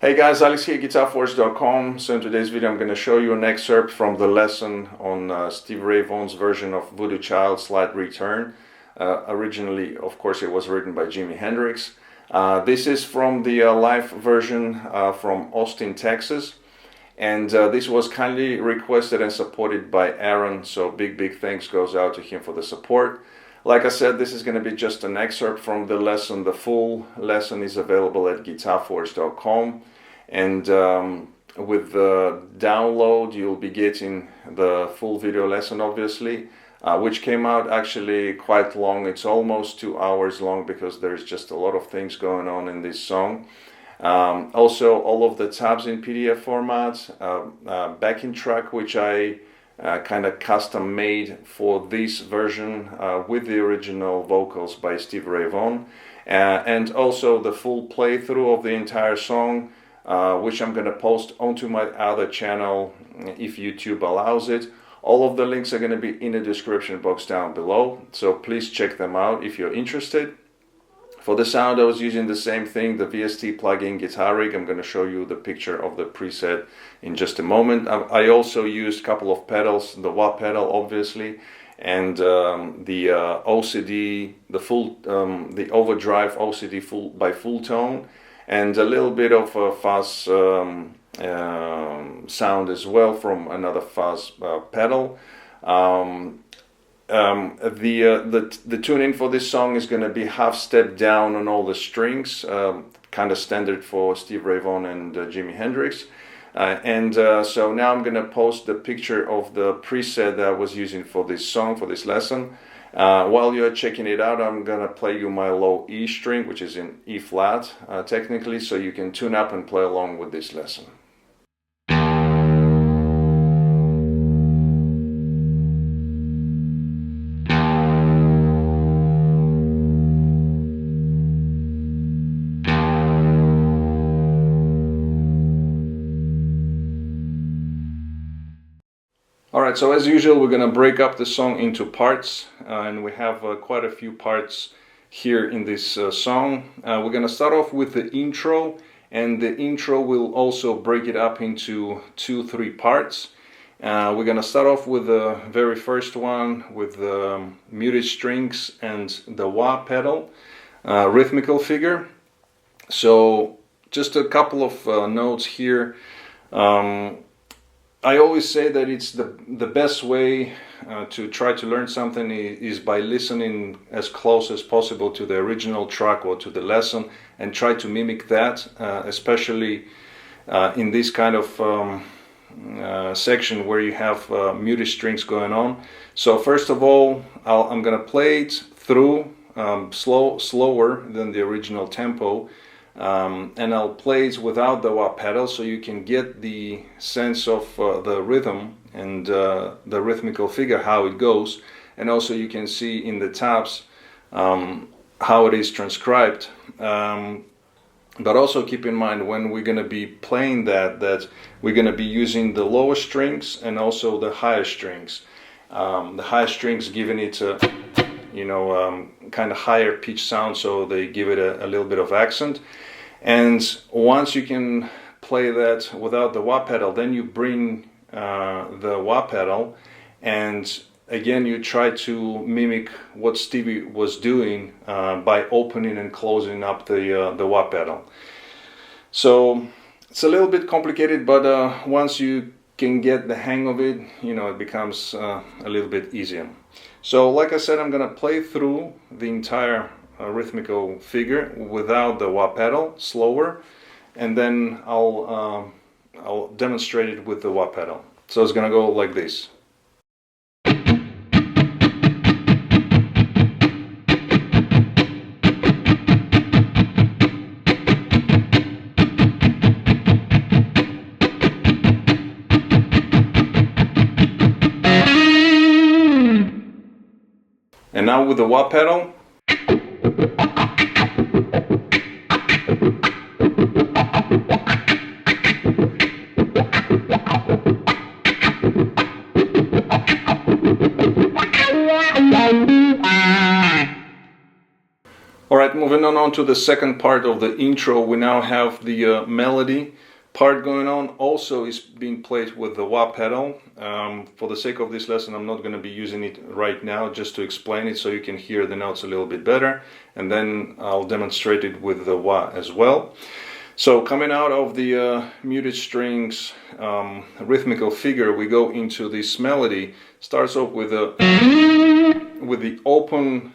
Hey guys, Alex here, GuitarForce.com. So in today's video I'm going to show you an excerpt from the lesson on Stevie Ray Vaughan's version of Voodoo Child Slight Return. Originally, of course, it was written by Jimi Hendrix. This is from the live version from Austin, Texas. And this was kindly requested and supported by Aaron, so big thanks goes out to him for the support. Like I said, this is going to be just an excerpt from the lesson. The full lesson is available at GuitarForce.com, and with the download you'll be getting the full video lesson, obviously, which came out actually quite long. It's almost 2 hours long because there's just a lot of things going on in this song. Also, all of the tabs in PDF format, backing track which I kind of custom made for this version with the original vocals by Stevie Ray Vaughan, and also the full playthrough of the entire song, which I'm going to post onto my other channel if YouTube allows it. All of the links are going to be in the description box down below, so please check them out if you're interested. For the sound I was using the same thing, the VST plugin Guitar Rig. I'm going to show you the picture of the preset in just a moment. I also used a couple of pedals, the wah pedal obviously, and the OCD, the overdrive OCD by full tone, and a little bit of a fuzz sound as well from another fuzz pedal. The tuning for this song is going to be half step down on all the strings, kind of standard for Stevie Ray Vaughan and Jimi Hendrix. So now I'm going to post the picture of the preset that I was using for this song, for this lesson. While you're checking it out, I'm going to play you my low E string, which is in E flat technically, so you can tune up and play along with this lesson. Alright, so as usual we're going to break up the song into parts, and we have quite a few parts here in this song. We're going to start off with the intro, and the intro will also break it up into 2-3 parts. We're going to start off with the very first one with the muted strings and the wah pedal, rhythmical figure. So just a couple of notes here. I always say that it's the best way to try to learn something is by listening as close as possible to the original track or to the lesson and try to mimic that, especially in this kind of section where you have muted strings going on. So first of all, I'm going to play it through slower than the original tempo. And I'll play it without the wah pedal, so you can get the sense of the rhythm and the rhythmical figure, how it goes, and also you can see in the tabs how it is transcribed. But also keep in mind when we're going to be playing that we're going to be using the lower strings and also the higher strings. The higher strings giving it you know, kind of higher pitch sound, so they give it a little bit of accent. And once you can play that without the wah pedal, then you bring the wah pedal, and again you try to mimic what Stevie was doing by opening and closing up the wah pedal. So it's a little bit complicated, but once you can get the hang of it, you know, it becomes a little bit easier. So like I said, I'm gonna play through the entire rhythmical figure without the wah pedal, slower, and then I'll demonstrate it with the wah pedal. So it's gonna go like this. And now with the wah pedal. Alright, moving on to the second part of the intro, we now have the melody part going on. Also is being played with the wah pedal. For the sake of this lesson, I'm not going to be using it right now, just to explain it so you can hear the notes a little bit better, and then I'll demonstrate it with the wah as well. So coming out of the muted strings rhythmical figure, we go into this melody. Starts off with the open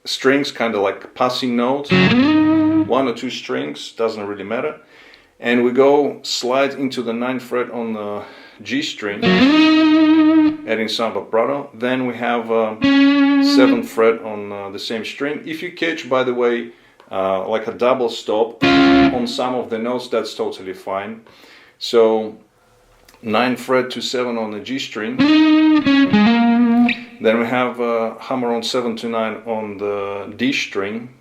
strings, kind of like passing notes, one or two strings, doesn't really matter. And we go slide into the 9th fret on the G string, adding some vibrato. Then we have 7th fret on the same string. If you catch, by the way, like a double stop on some of the notes, that's totally fine. So 9th fret to 7 on the G string. Then we have hammer on 7 to 9 on the D string.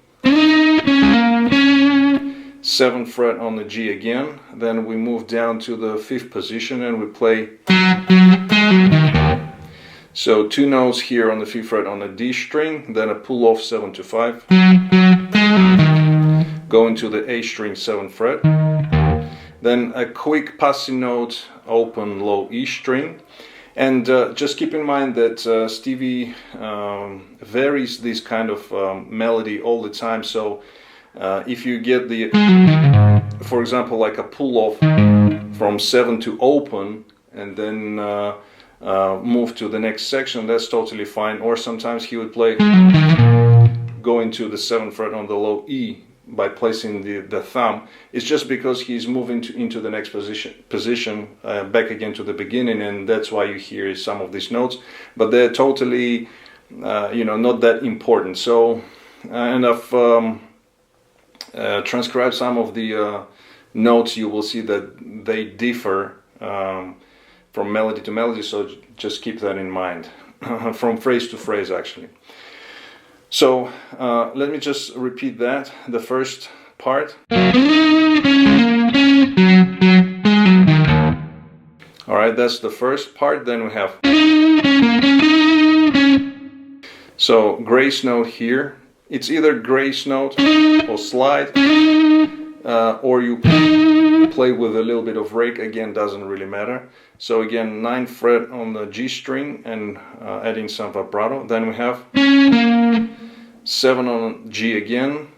7th fret on the G again. Then we move down to the 5th position and we play. So 2 notes here on the 5th fret on the D string, then a pull off 7 to 5. Go into the A string 7th fret. Then a quick passing note, open low E string. And just keep in mind that Stevie varies this kind of melody all the time. So if you get the, for example, like a pull off from 7 to open and then move to the next section, that's totally fine. Or sometimes he would play going to the 7th fret on the low E by placing the thumb. It's just because he's moving into the next position back again to the beginning, and that's why you hear some of these notes, but they're totally you know, not that important. So and I've transcribed some of the notes. You will see that they differ from melody to melody, so just keep that in mind. From phrase to phrase, actually. So let me just repeat that, the first part. Alright, that's the first part. Then we have, so grace note here. It's either grace note or slide, or you play with a little bit of rake. Again, doesn't really matter. So again, 9th fret on the G string and adding some vibrato. Then we have 7 on G again.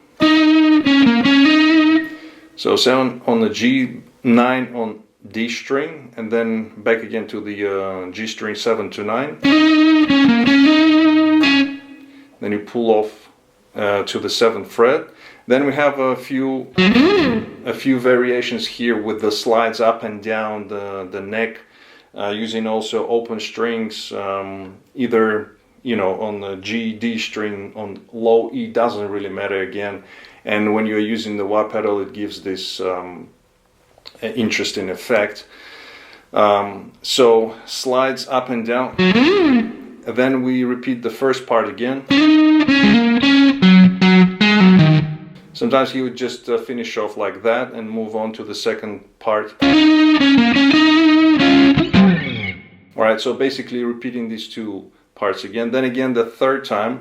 So 7 on the G, 9 on D string, and then back again to the G string 7 to 9. Then you pull off to the 7th fret. Then we have a few variations here with the slides up and down the neck, using also open strings, either, you know, on the G, D string, on low E, doesn't really matter again. And when you're using the wah pedal, it gives this interesting effect. So slides up and down. And then we repeat the first part again. Sometimes he would just finish off like that and move on to the second part. Alright, so basically repeating these two parts again. Then again the third time.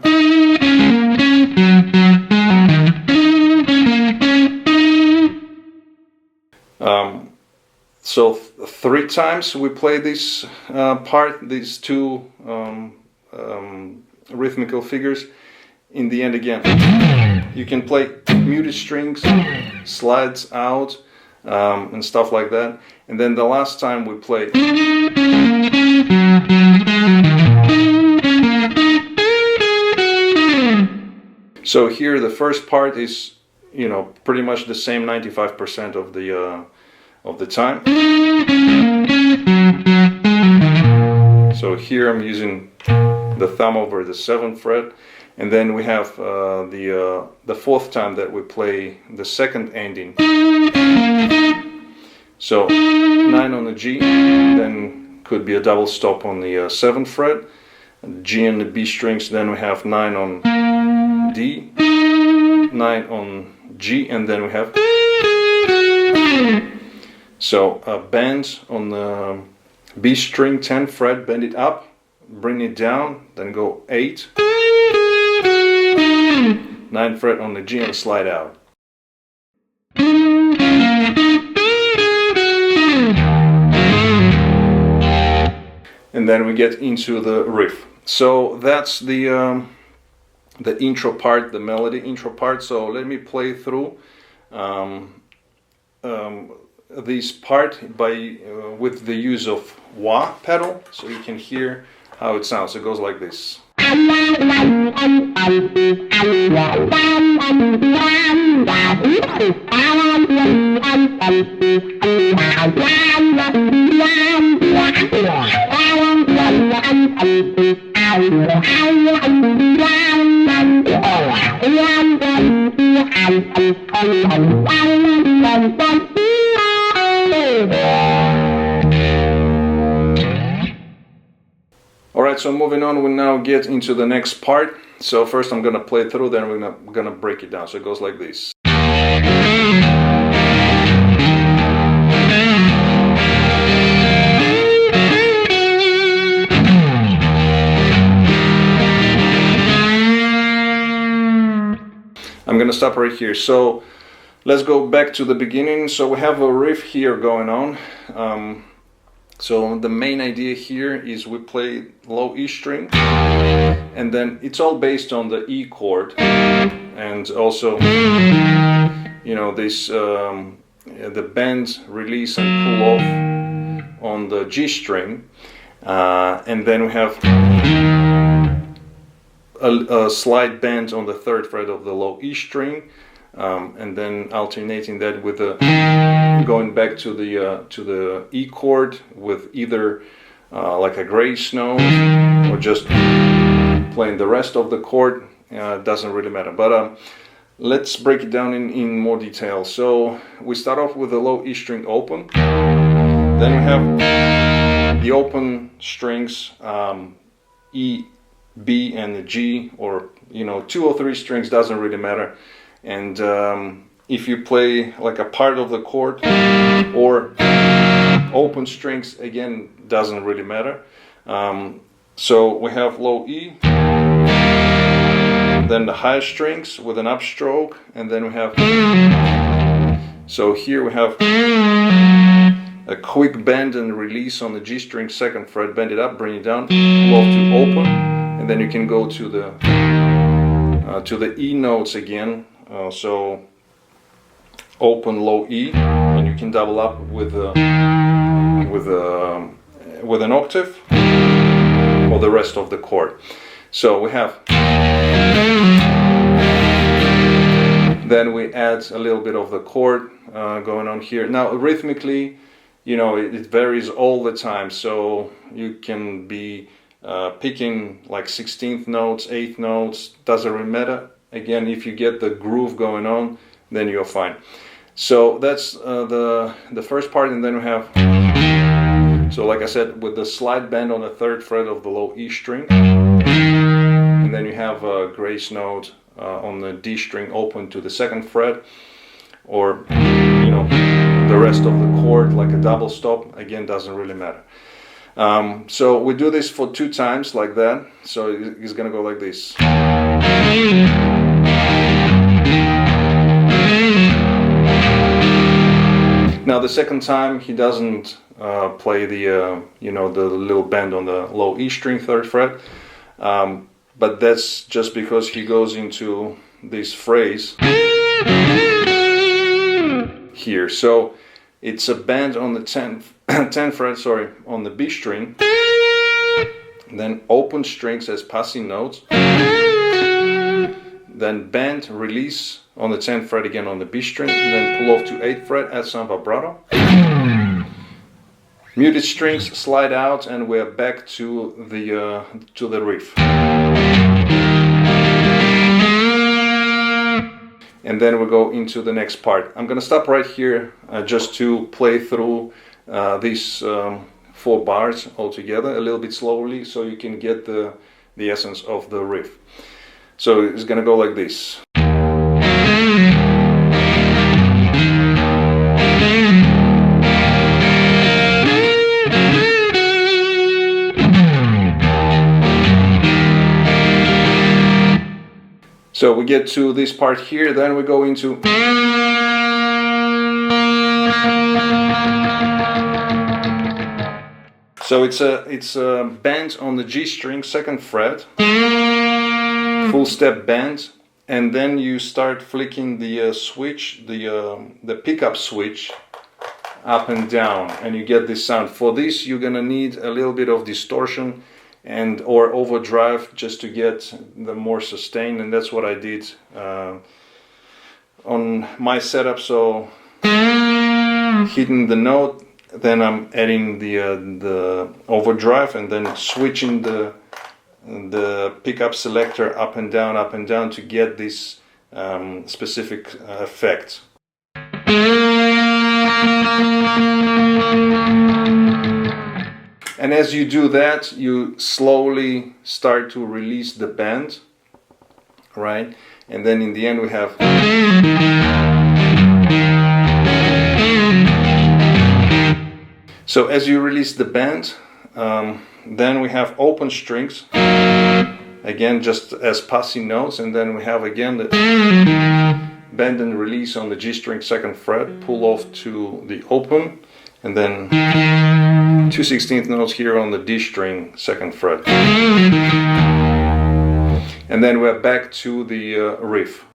So 3 times we play this part, these 2 rhythmical figures. In the end again, you can play muted strings, slides out, and stuff like that. And then the last time we play. So here the first part is, you know, pretty much the same 95% of the time. So here I'm using the thumb over the 7th fret, and then we have the 4th time that we play the 2nd ending. So 9 on the G, then could be a double stop on the 7th fret, G and the B strings, then we have 9 on D, 9 on G, and then we have. So bend on the B string, 10th fret, bend it up, bring it down, then go 8, 9th fret on the G and slide out. And then we get into the riff. So that's the intro part, the melody intro part. So let me play through this part with the use of wah pedal, so you can hear how it sounds. It goes like this. Alright, so moving on, we now get into the next part. So first I'm gonna play it through, then we're gonna break it down. So it goes like this. I'm gonna stop right here. So let's go back to the beginning. So we have a riff here going on. So the main idea here is we play low E string, and then it's all based on the E chord, and also, you know, this the bend, release and pull off on the G string, and then we have a slight bend on the 3rd fret of the low E string, and then alternating that with the going back to the E chord with either like a grace note or just playing the rest of the chord. Doesn't really matter, but let's break it down in more detail. So we start off with the low E string open, then we have the open strings, E, B and the G, or, you know, 2 or 3 strings, doesn't really matter. And if you play like a part of the chord or open strings, again, doesn't really matter. So we have low E, then the high strings with an upstroke, and then we have, so here we have a quick bend and release on the G string 2nd fret, bend it up, bring it down, pull off to open, and then you can go to the E notes again. So open low E, and you can double up with an octave or the rest of the chord. So we have, then we add a little bit of the chord going on here. Now rhythmically, you know, it varies all the time, so you can be picking like 16th notes, 8th notes, doesn't really matter. Again, if you get the groove going on, then you're fine. So that's the first part, and then we have, so like I said, with the slide bend on the 3rd fret of the low E string, and then you have a grace note on the D string open to the 2nd fret, or, you know, the rest of the chord like a double stop, again, doesn't really matter. So we do this for 2 times like that. So it's gonna go like this. Now the second time he doesn't play the you know, the little bend on the low E string 3rd fret, but that's just because he goes into this phrase here. So it's a bend on the 10th fret, sorry, on the B string, then open strings as passing notes, then bend, release on the 10th fret again on the B string, and then pull off to 8th fret, add some vibrato. Muted strings slide out, and we're back to the riff. And then we go into the next part. I'm gonna stop right here just to play through these 4 bars all together a little bit slowly, so you can get the essence of the riff. So it's gonna go like this. So we get to this part here, then we go into. So it's a bend on the G string 2nd fret, full step bend, and then you start flicking the switch, the pickup switch, up and down, and you get this sound. For this, you're gonna need a little bit of distortion and or overdrive just to get the more sustain, and that's what I did on my setup. So hitting the note, then I'm adding the overdrive, and then switching the pickup selector up and down to get this specific effect. And as you do that, you slowly start to release the bend, right? And then in the end we have. So as you release the bend, then we have open strings, again just as passing notes, and then we have again the bend and release on the G string 2nd fret, pull off to the open, and then 2/16 notes here on the D string 2nd fret. And then we're back to the riff.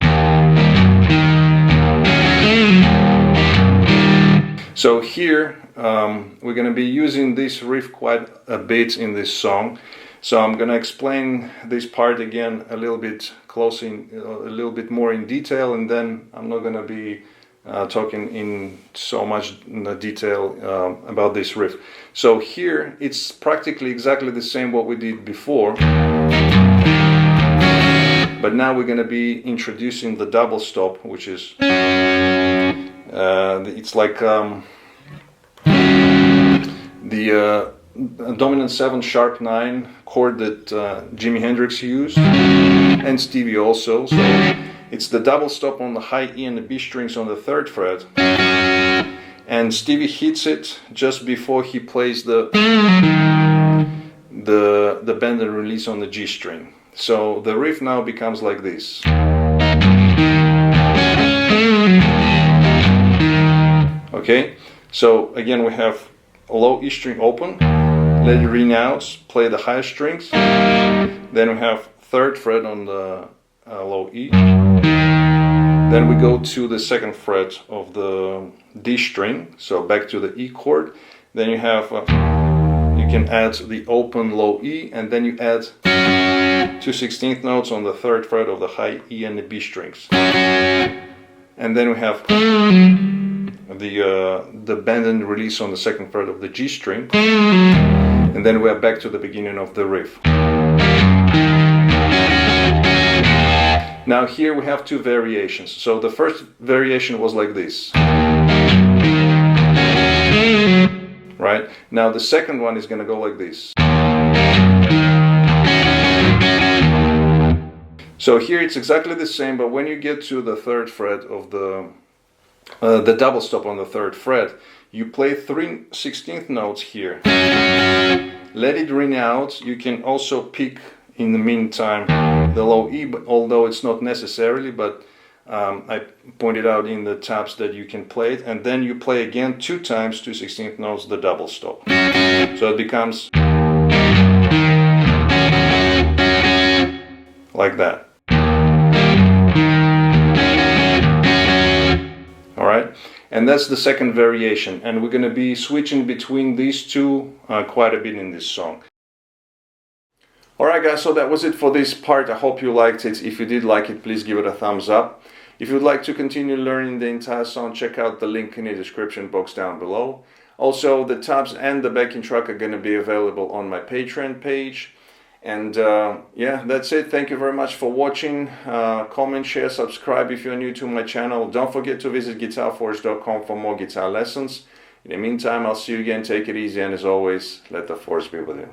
So here we're going to be using this riff quite a bit in this song. So I'm going to explain this part again a little bit a little bit more in detail, and then I'm not going to be talking in so much detail about this riff. So here it's practically exactly the same what we did before, but now we're going to be introducing the double stop, which is it's like the dominant 7 sharp 9 chord that Jimi Hendrix used, and Stevie also. So it's the double stop on the high E and the B strings on the 3rd fret, and Stevie hits it just before he plays the bend and release on the G string. So the riff now becomes like this. Okay, so again we have a low E string open, let it ring out, play the high strings, then we have 3rd fret on the low E, then we go to the 2nd fret of the D string, so back to the E chord, then you have you can add the open low E, and then you add 2/16 notes on the 3rd fret of the high E and the B strings, and then we have the bend and release on the 2nd fret of the G string, and then we're back to the beginning of the riff. Now here we have 2 variations. So the first variation was like this, right? Now the second one is going to go like this. So here it's exactly the same, but when you get to the 3rd fret of the double stop on the 3rd fret, you play 3/16 notes here. Let it ring out. You can also pick in the meantime the low E, although it's not necessarily, but I pointed out in the tabs that you can play it, and then you play again 2 times 2/16 notes, the double stop. So it becomes like that. Alright, and that's the second variation, and we're going to be switching between these two quite a bit in this song. Alright guys, so that was it for this part. I hope you liked it. If you did like it, please give it a thumbs up. If you'd like to continue learning the entire song, check out the link in the description box down below. Also, the tabs and the backing track are going to be available on my Patreon page. And yeah, that's it. Thank you very much for watching. Comment, share, subscribe if you're new to my channel. Don't forget to visit GuitarForce.com for more guitar lessons. In the meantime, I'll see you again. Take it easy, and as always, let the force be with you.